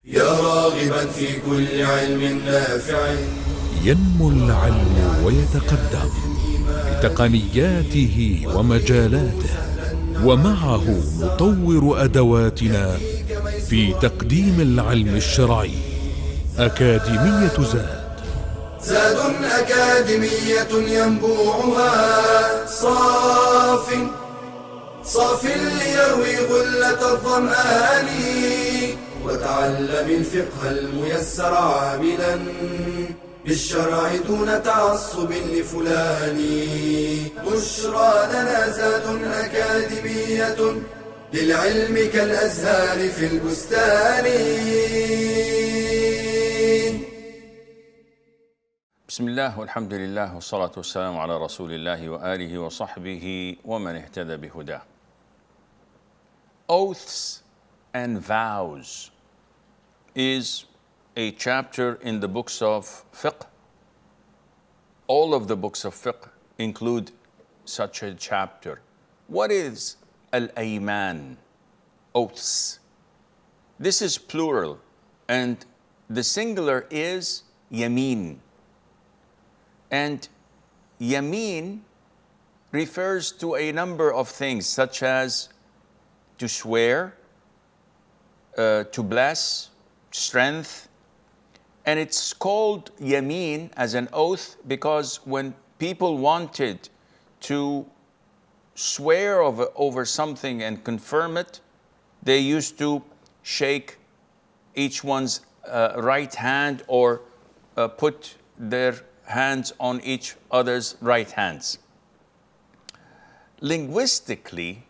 يا راغبا في كل علم نافع. ينمو العلم ويتقدم بتقنياته ومجالاته، ومعه نطور أدواتنا في تقديم العلم الشرعي. أكاديمية زاد أكاديمية ينبوعها صاف ليروي غلة الظمآن. وتعلم الفقه الميسر عاملا بالشرع دون تعصب لفلان. بشرى لنا زاد أكاديمية للعلم كالأزهار في البستان. بسم الله والحمد لله والصلاة والسلام على رسول الله وآله وصحبه ومن اهتدى بهداه. Oaths and vows is a chapter in the books of Fiqh. All of the books of Fiqh include such a chapter. What is Al-Ayman? Oaths. This is plural, and the singular is Yameen. And Yameen refers to a number of things, such as to swear, to bless, strength. And it's called Yameen as an oath because when people wanted to swear over something and confirm it, they used to shake each one's right hand or put their hands on each other's right hands. Linguistically,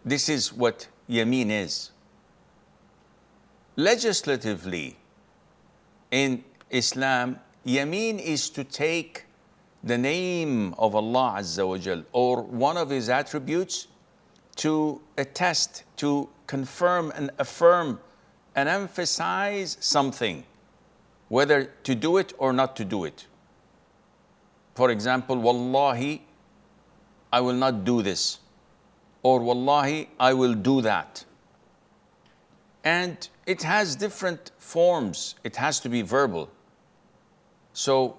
this is what Yameen is. Legislatively, in Islam, Yameen is to take the name of Allah Azza wa Jal or one of His attributes to attest, to confirm and affirm and emphasize something, whether to do it or not to do it. For example, Wallahi, I will not do this, or Wallahi, I will do that. And it has different forms. It has to be verbal. So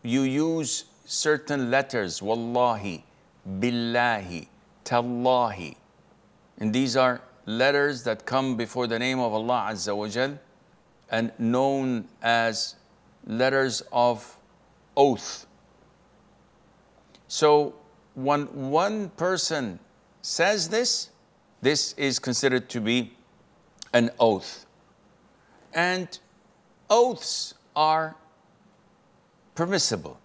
you use certain letters, Wallahi, Billahi, Tallahi. And these are letters that come before the name of Allah Azza wa Jal and known as letters of oath. So when one person says this, this is considered to be an oath. And oaths are permissible.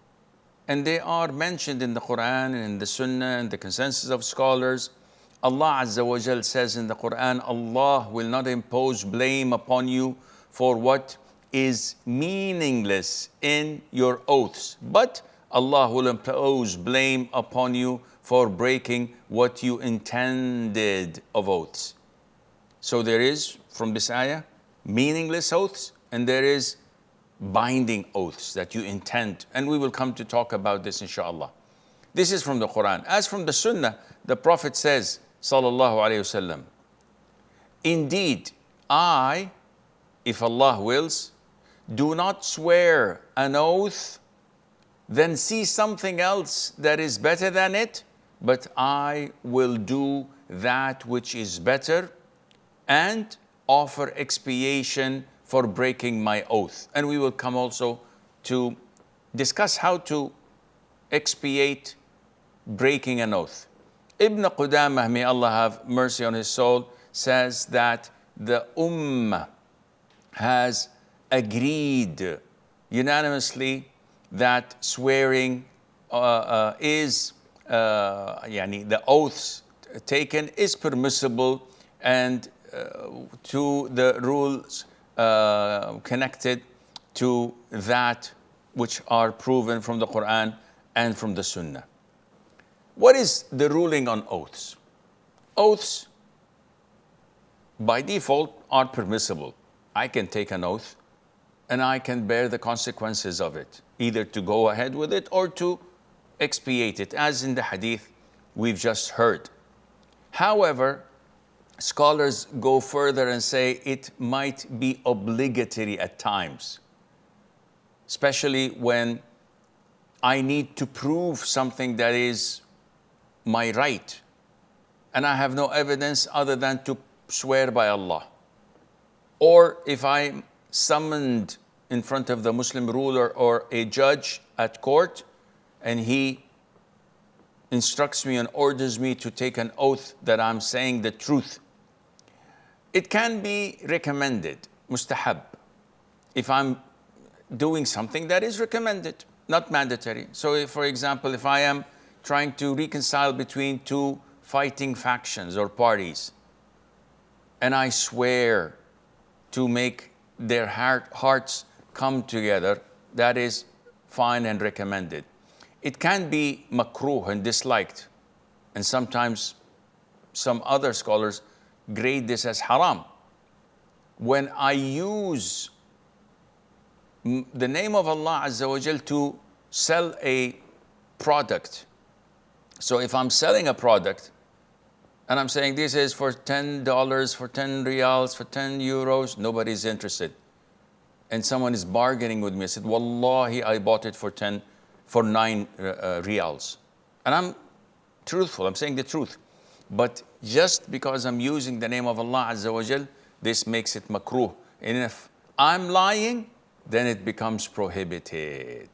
And they are mentioned in the Quran and in the Sunnah and the consensus of scholars. Allah Azza wa Jal says in the Quran, Allah will not impose blame upon you for what is meaningless in your oaths, but Allah will impose blame upon you for breaking what you intended of oaths. So there is, from this ayah, meaningless oaths, and there is binding oaths that you intend. And we will come to talk about this, inshallah. This is from the Quran. As from the Sunnah, the Prophet says, sallallahu alayhi wasallam, indeed, I, if Allah wills, do not swear an oath, then see something else that is better than it, but I will do that which is better and offer expiation for breaking my oath. And we will come also to discuss how to expiate breaking an oath. Ibn Qudamah, may Allah have mercy on his soul, says that the Ummah has agreed unanimously that swearing is, the oaths taken is permissible, and to the rules connected to that which are proven from the Quran and from the Sunnah. What is the ruling on oaths? Oaths, by default, are permissible. I can take an oath and I can bear the consequences of it, either to go ahead with it or to expiate it, as in the hadith we've just heard. However, scholars go further and say it might be obligatory at times, especially when I need to prove something that is my right, and I have no evidence other than to swear by Allah. Or if I'm summoned in front of the Muslim ruler or a judge at court, and he instructs me and orders me to take an oath that I'm saying the truth, it can be recommended, mustahab, if I'm doing something that is recommended, not mandatory. So if, for example, if I am trying to reconcile between two fighting factions or parties, and I swear to make their hearts come together, that is fine and recommended. It can be makruh and disliked, and sometimes some other scholars grade this as haram. When I use the name of Allah Azza wa Jal to sell a product. So if I'm selling a product and I'm saying this is for $10, for 10 riyals, for 10 euros, nobody's interested. And someone is bargaining with me. I said, Wallahi, I bought it for 9 riyals. And I'm truthful, I'm saying the truth. But just because I'm using the name of Allah Azza wa Jal, this makes it makruh. And if I'm lying, then it becomes prohibited.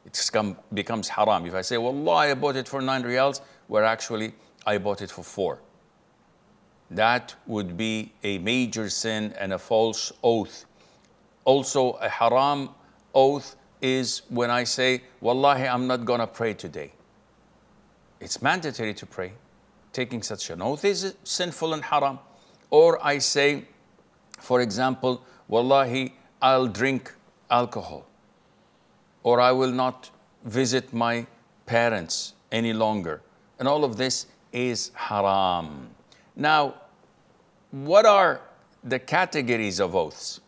It becomes haram. If I say, Wallah, I bought it for 9 riyals, where actually I bought it for 4. That would be a major sin and a false oath. Also, a haram oath is when I say, Wallahi, I'm not going to pray today. It's mandatory to pray. Taking such an oath is sinful and haram. Or I say, for example, Wallahi, I'll drink alcohol, or I will not visit my parents any longer. And all of this is haram. Now, what are the categories of oaths?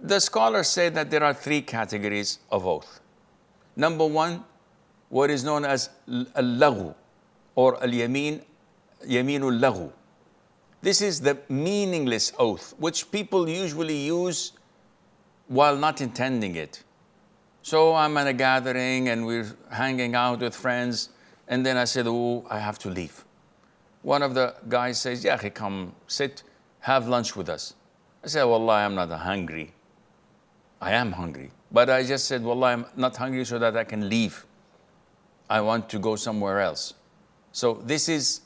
The scholars say that there are 3 categories of oath. Number 1, what is known as al-laghu, or al-yamin, yaminul laghu. This is the meaningless oath, which people usually use while not intending it. So I'm at a gathering and we're hanging out with friends, and then I said, oh, I have to leave. One of the guys says, yeah, come sit, have lunch with us. I said, Wallah, I'm not hungry. I am hungry. But I just said, Wallah, I'm not hungry so that I can leave. I want to go somewhere else. So this is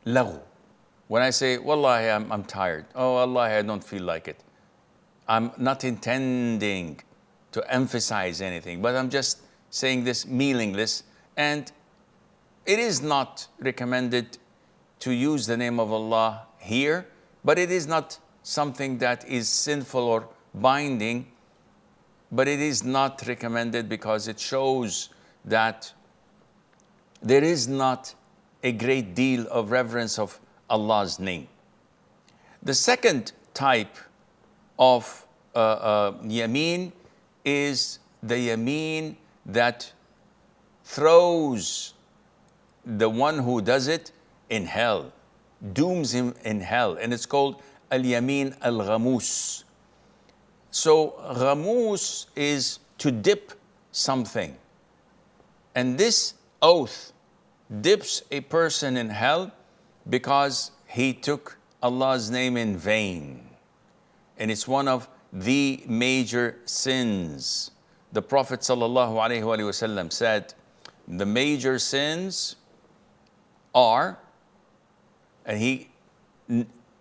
laghu. When I say, Wallahi, I'm tired. Oh, Wallahi, I don't feel like it. I'm not intending to emphasize anything, but I'm just saying this meaningless. And it is not recommended to use the name of Allah here, but it is not something that is sinful or binding, but it is not recommended because it shows that there is not a great deal of reverence of Allah's name. The second type of yameen is the yameen that throws the one who does it in hell, dooms him in hell, and it's called al-yamin al-ghamus. So ghamus is to dip something, and this oath dips a person in hell because he took Allah's name in vain. And it's one of the major sins. The Prophet ﷺ said, the major sins are, and he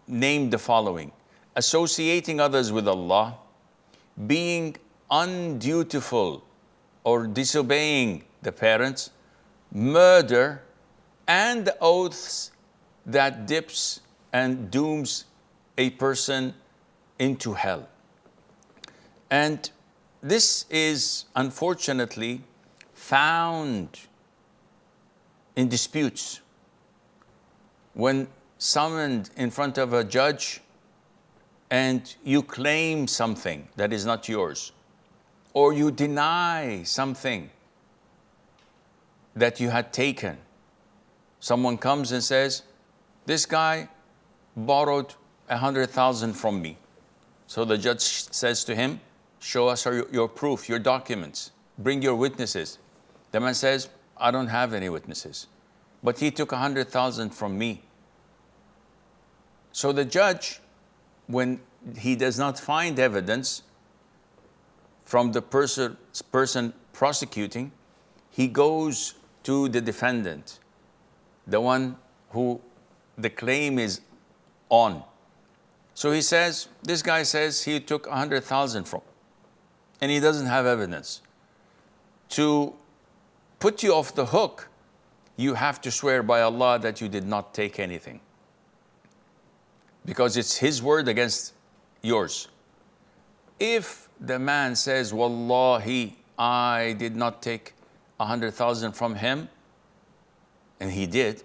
named the following: associating others with Allah, being undutiful or disobeying the parents, murder, and the oaths that dips and dooms a person into hell. And this is unfortunately found in disputes. When summoned in front of a judge and you claim something that is not yours, or you deny something that you had taken. Someone comes and says, this guy borrowed 100,000 from me. So the judge says to him, show us your proof, your documents, bring your witnesses. The man says, I don't have any witnesses, but he took 100,000 from me. So the judge, when he does not find evidence from the person prosecuting, he goes to the defendant, the one who the claim is on. So he says, this guy says he took 100,000 from, and he doesn't have evidence. To put you off the hook, you have to swear by Allah that you did not take anything, because it's his word against yours. If the man says, Wallahi, I did not take 100,000 from him, and he did,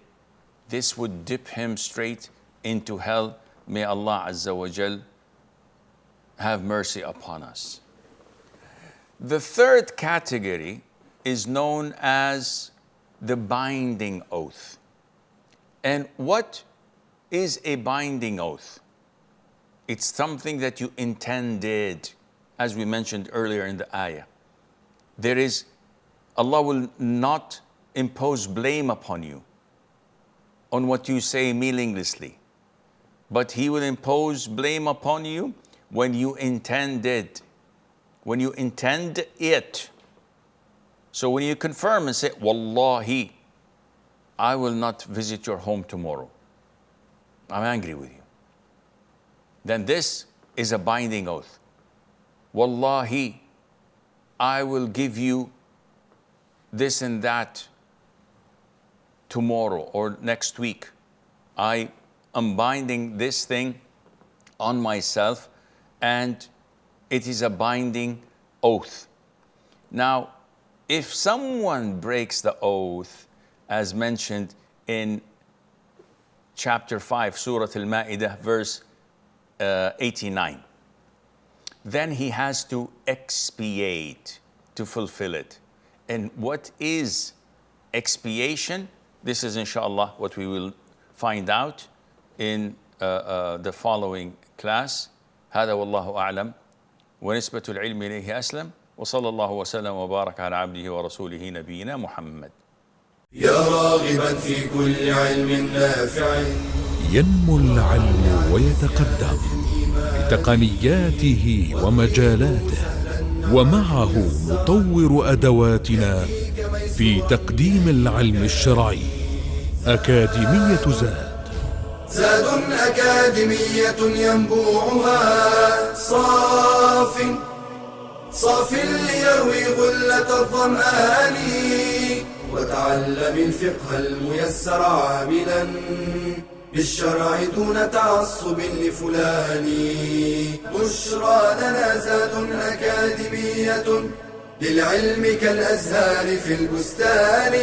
this would dip him straight into hell. May Allah Azza wa Jal have mercy upon us. The third category is known as the binding oath. And what is a binding oath? It's something that you intended, as we mentioned earlier in the ayah. Allah will not impose blame upon you on what you say meaninglessly, but He will impose blame upon you when you intend it. When you intend it. So when you confirm and say, Wallahi, I will not visit your home tomorrow, I'm angry with you, then this is a binding oath. Wallahi, I will give you this and that tomorrow or next week. I am binding this thing on myself, and it is a binding oath. Now, if someone breaks the oath, as mentioned in chapter 5, Surah Al-Ma'idah, verse 89, then he has to expiate to fulfill it. And what is expiation? This is inshallah what we will find out in the following class. هذا والله أعلم ونسبة العلم إليه أسلم وصلى الله وسلم وبارك على عبده ورسوله نبينا محمد. يا راغبا في كل علم نافع ينمو العلم ويتقدم بتقنياته ومجالاته، ومعه نطور أدواتنا في تقديم العلم الشرعي. أكاديمية زاد أكاديمية ينبوعها صاف ليروي غلة الظمآن، وتعلم الفقه الميسر عاملا بالشرع دون تعصب لفلان. بشرى لنا زاد أكاديمية للعلم كالأزهار في البستان.